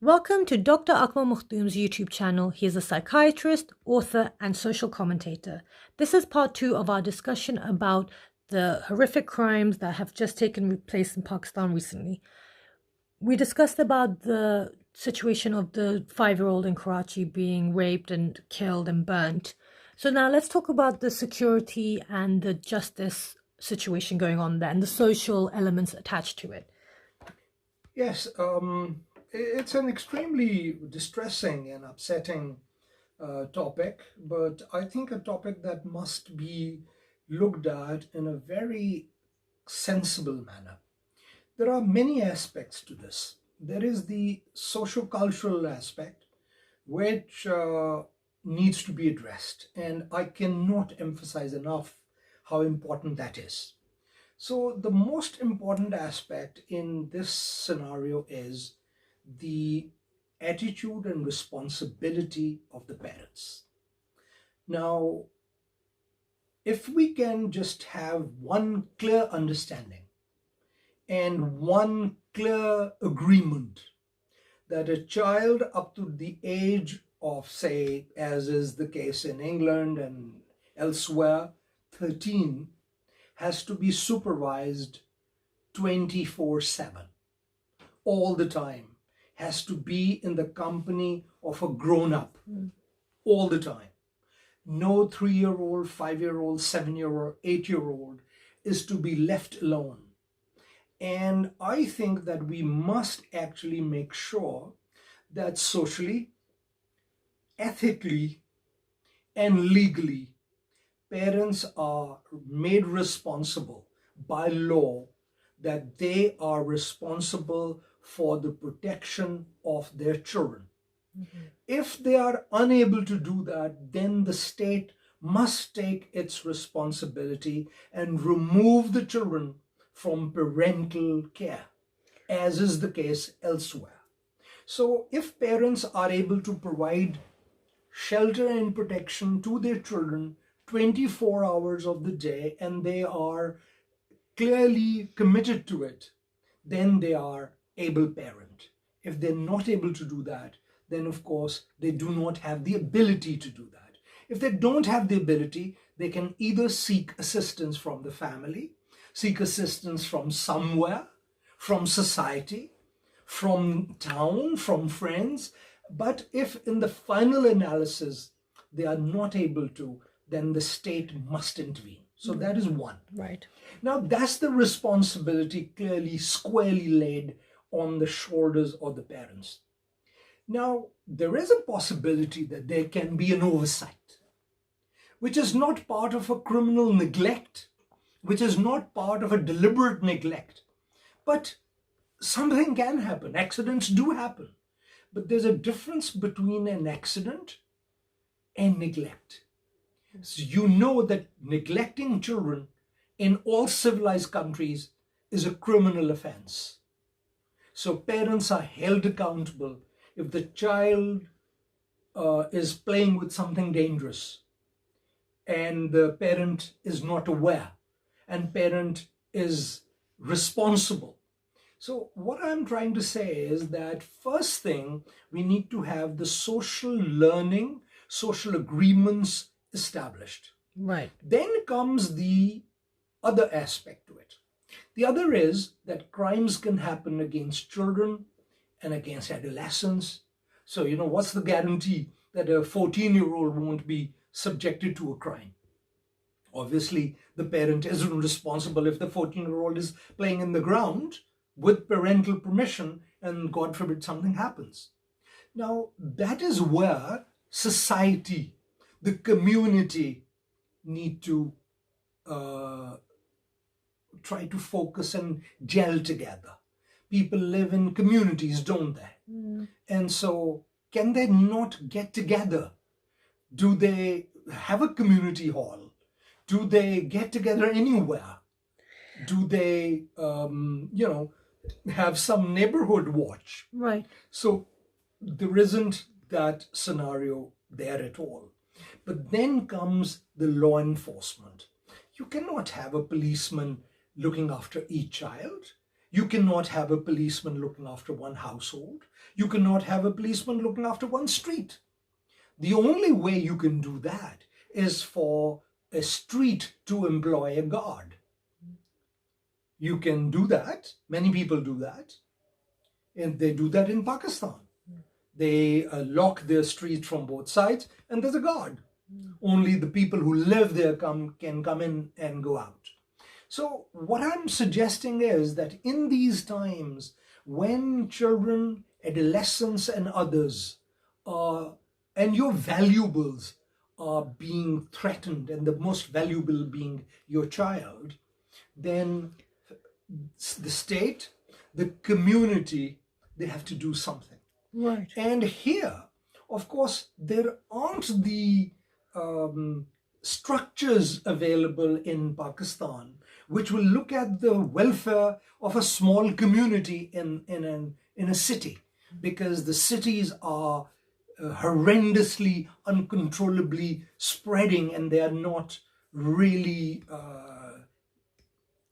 Welcome to Dr. Akmal Makhdum's YouTube channel. He is a psychiatrist, author, and social commentator. This is part 2 of our discussion about the horrific crimes that have just taken place in Pakistan recently. We discussed about the situation of the 5-year-old in Karachi being raped and killed and burnt. So now let's talk about the security and the justice situation going on there and the social elements attached to it. Yes, it's an extremely distressing and upsetting topic, but I think a topic that must be looked at in a very sensible manner. There are many aspects to this. There is the socio-cultural aspect, which needs to be addressed, and I cannot emphasize enough how important that is. So the most important aspect in this scenario is the attitude and responsibility of the parents. Now, if we can just have one clear understanding and one clear agreement that a child up to the age of, say, as is the case in England and elsewhere, 13, has to be supervised 24/7, all the time, has to be in the company of a grown-up all the time. No 3-year-old, 5-year-old, 7-year-old, 8-year-old is to be left alone. And I think that we must actually make sure that socially, ethically, and legally, parents are made responsible by law that they are responsible for the protection of their children. If they are unable to do that, then the state must take its responsibility and remove the children from parental care, as is the case elsewhere. So if parents are able to provide shelter and protection to their children 24 hours of the day, and they are clearly committed to it, then they are able parent. If they're not able to do that, then of course they do not have the ability to do that. If they don't have the ability, they can either seek assistance from the family, seek assistance from somewhere, from society, from town, from friends. But if in the final analysis they are not able to, then the state must intervene. So that is one. Right. Now that's the responsibility clearly, squarely laid on the shoulders of the parents. Now, there is a possibility that there can be an oversight, which is not part of a criminal neglect, which is not part of a deliberate neglect, but something can happen. Accidents do happen. But there's a difference between an accident and neglect. So you know that neglecting children in all civilized countries is a criminal offense. So parents are held accountable if the child is playing with something dangerous and the parent is not aware and parent is responsible. So what I'm trying to say is that first thing, we need to have the social learning, social agreements established. Right. Then comes the other aspect to it. The other is that crimes can happen against children and against adolescents. So, what's the guarantee that a 14-year-old won't be subjected to a crime? Obviously, the parent isn't responsible if the 14-year-old is playing in the ground with parental permission and God forbid something happens. Now, that is where society, the community need to try to focus and gel together. People live in communities, don't they? And so can they not get together? Do they have a community hall? Do they get together anywhere? Do they, have some neighborhood watch? Right. So there isn't that scenario there at all. But then comes the law enforcement. You cannot have a policeman looking after each child. You cannot have a policeman looking after one household. You cannot have a policeman looking after one street. The only way you can do that is for a street to employ a guard. You can do that. Many people do that. And they do that in Pakistan. They lock their street from both sides and there's a guard. Only the people who live there can come in and go out. So what I'm suggesting is that in these times when children, adolescents and others and your valuables are being threatened, and the most valuable being your child, then the state, the community, they have to do something. Right. And here, of course, there aren't the structures available in Pakistan which will look at the welfare of a small community in a city, because the cities are horrendously, uncontrollably spreading, and they are not really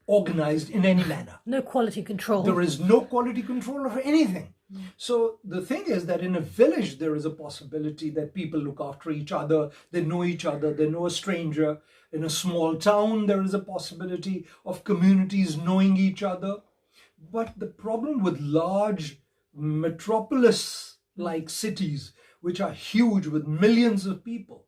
organized in any manner. No quality control. There is no quality control of anything. So the thing is that in a village, there is a possibility that people look after each other, they know each other, they know a stranger. In a small town, there is a possibility of communities knowing each other. But the problem with large metropolis-like cities, which are huge with millions of people,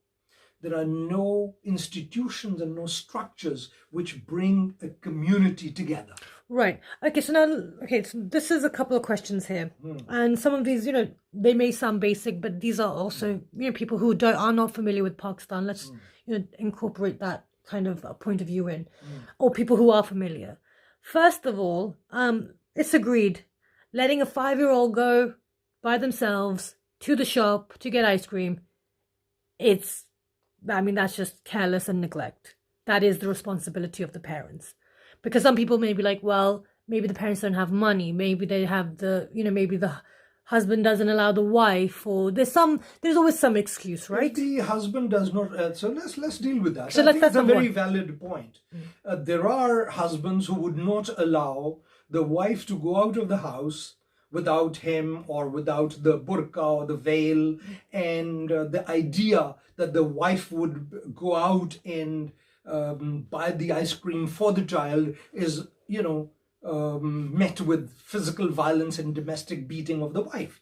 there are no institutions and no structures which bring a community together. Right. Okay, so this is a couple of questions here. And some of these, they may sound basic, but these are also, people who are not familiar with Pakistan. Let's, incorporate that kind of a point of view in, or people who are familiar. First of all, it's agreed, letting a 5-year-old go by themselves to the shop to get ice cream, that's just careless and neglect. That is the responsibility of the parents. Because some people may be like, well, maybe the parents don't have money. Maybe they have maybe the husband doesn't allow the wife, or there's always some excuse, right? If the husband does not, so let's deal with that. So I think that's a very one. valid point. There are husbands who would not allow the wife to go out of the house without him or without the burqa or the veil, and the idea that the wife would go out and buy the ice cream for the child is, met with physical violence and domestic beating of the wife.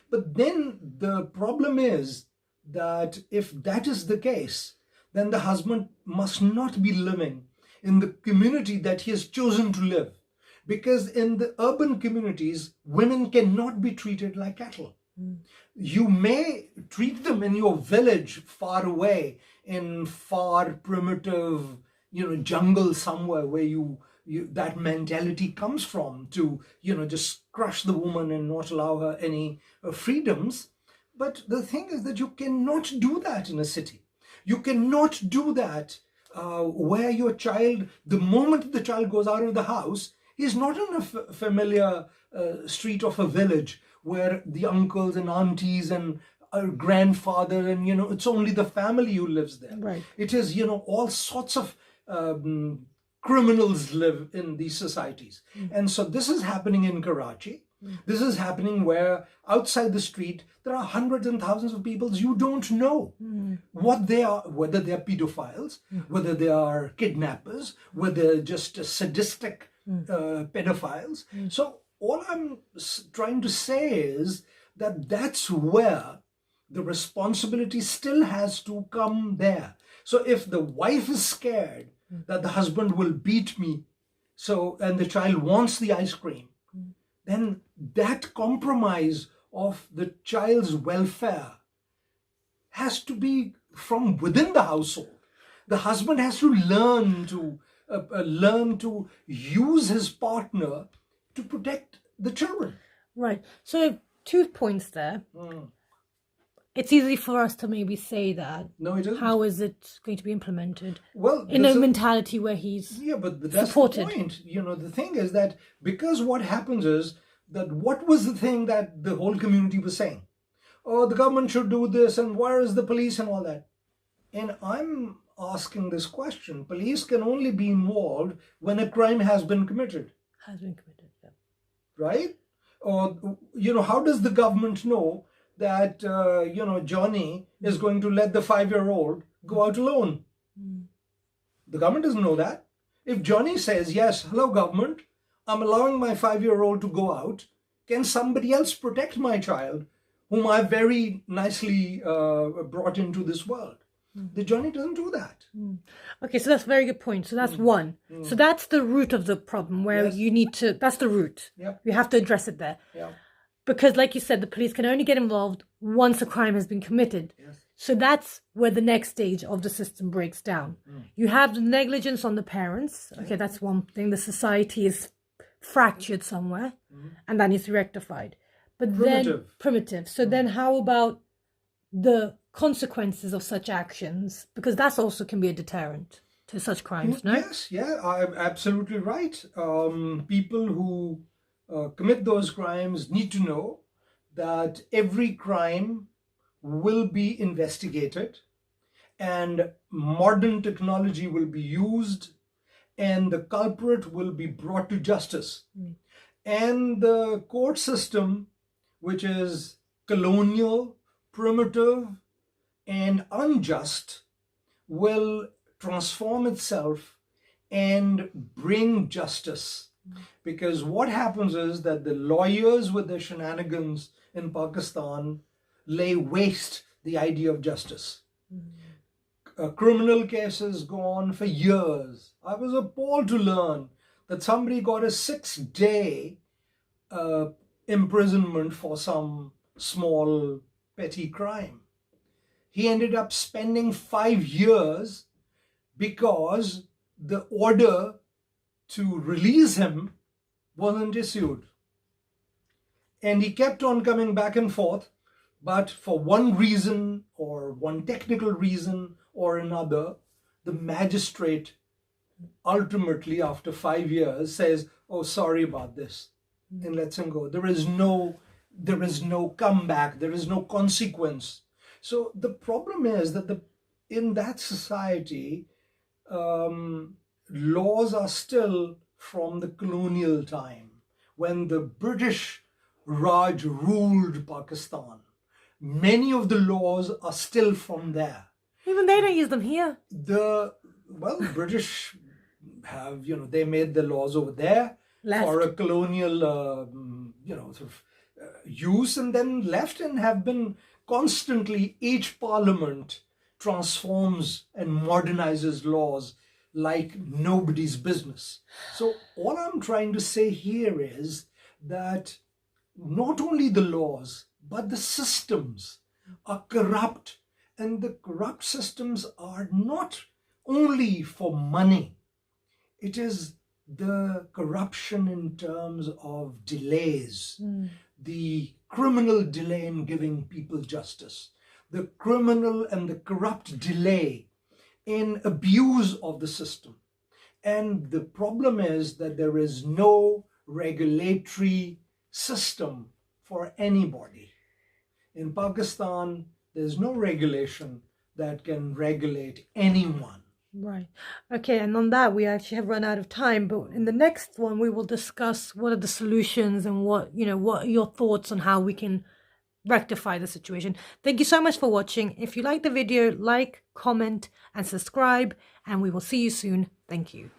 But then the problem is that if that is the case, then the husband must not be living in the community that he has chosen to live. Because in the urban communities, women cannot be treated like cattle. You may treat them in your village far away, in far primitive, jungle somewhere where that mentality comes from, to, just crush the woman and not allow her any freedoms. But the thing is that you cannot do that in a city. You cannot do that where your child, the moment the child goes out of the house, he's not in a familiar street of a village where the uncles and aunties and a grandfather and, it's only the family who lives there. Right. It is, all sorts of criminals live in these societies. And so this is happening in Karachi. This is happening where outside the street, there are hundreds and thousands of people you don't know what they are, whether they are pedophiles, whether they are kidnappers, whether they're just sadistic pedophiles. So all I'm trying to say is that that's where the responsibility still has to come there. So if the wife is scared that the husband will beat me, and the child wants the ice cream, then that compromise of the child's welfare has to be from within the household. The husband has to learn to use his partner to protect the children. Right. So 2 points there. It's easy for us to maybe say that. No, it isn't. How is it going to be implemented? Well, in a mentality where he's but that's supported. The point. The thing is that because what happens is that what was the thing that the whole community was saying? Oh, the government should do this, and where is the police and all that? And I'm asking this question. Police can only be involved when a crime has been committed. Has been committed, yeah. right? Or, how does the government know that, Johnny is going to let the 5-year-old go out alone? The government doesn't know that. If Johnny says, yes, hello, government, I'm allowing my 5-year-old to go out, can somebody else protect my child, whom I very nicely brought into this world? The Johnny doesn't do that. Okay, so that's a very good point. So that's one. So that's the root of the problem, where you need to, that's the root. Yep. You have to address it there. Yeah. Because like you said, the police can only get involved once a crime has been committed. Yes. So that's where the next stage of the system breaks down. You have the negligence on the parents. Okay, that's one thing. The society is fractured somewhere, and that needs to be rectified. But then primitive. So then how about the consequences of such actions? Because that's also can be a deterrent to such crimes, no? Yes, yeah, I'm absolutely right. People who commit those crimes need to know that every crime will be investigated and modern technology will be used and the culprit will be brought to justice. And the court system, which is colonial, primitive, and unjust, will transform itself and bring justice. Because what happens is that the lawyers with their shenanigans in Pakistan lay waste the idea of justice. Criminal cases go on for years. I was appalled to learn that somebody got a 6-day imprisonment for some small petty crime. He ended up spending 5 years because the order to release him wasn't issued. And he kept on coming back and forth, but for one reason or one technical reason or another, the magistrate ultimately, after 5 years, says, oh, sorry about this, and lets him go. There is no comeback, there is no consequence. So the problem is that in that society, laws are still from the colonial time, when the British Raj ruled Pakistan. Many of the laws are still from there. Even they don't use them here. The British have, they made the laws over there for a colonial, use, and then left, and have been constantly, each parliament transforms and modernizes laws like nobody's business. So all I'm trying to say here is that not only the laws, but the systems are corrupt. And the corrupt systems are not only for money. It is the corruption in terms of delays, the criminal delay in giving people justice, the criminal and the corrupt delay in abuse of the system. And the problem is that there is no regulatory system for anybody. In Pakistan, there's no regulation that can regulate anyone. Right. Okay, and on that, we actually have run out of time, but in the next one, we will discuss what are the solutions and what are your thoughts on how we can rectify the situation. Thank you so much for watching. If you like the video, like, comment, and subscribe, and we will see you soon. Thank you.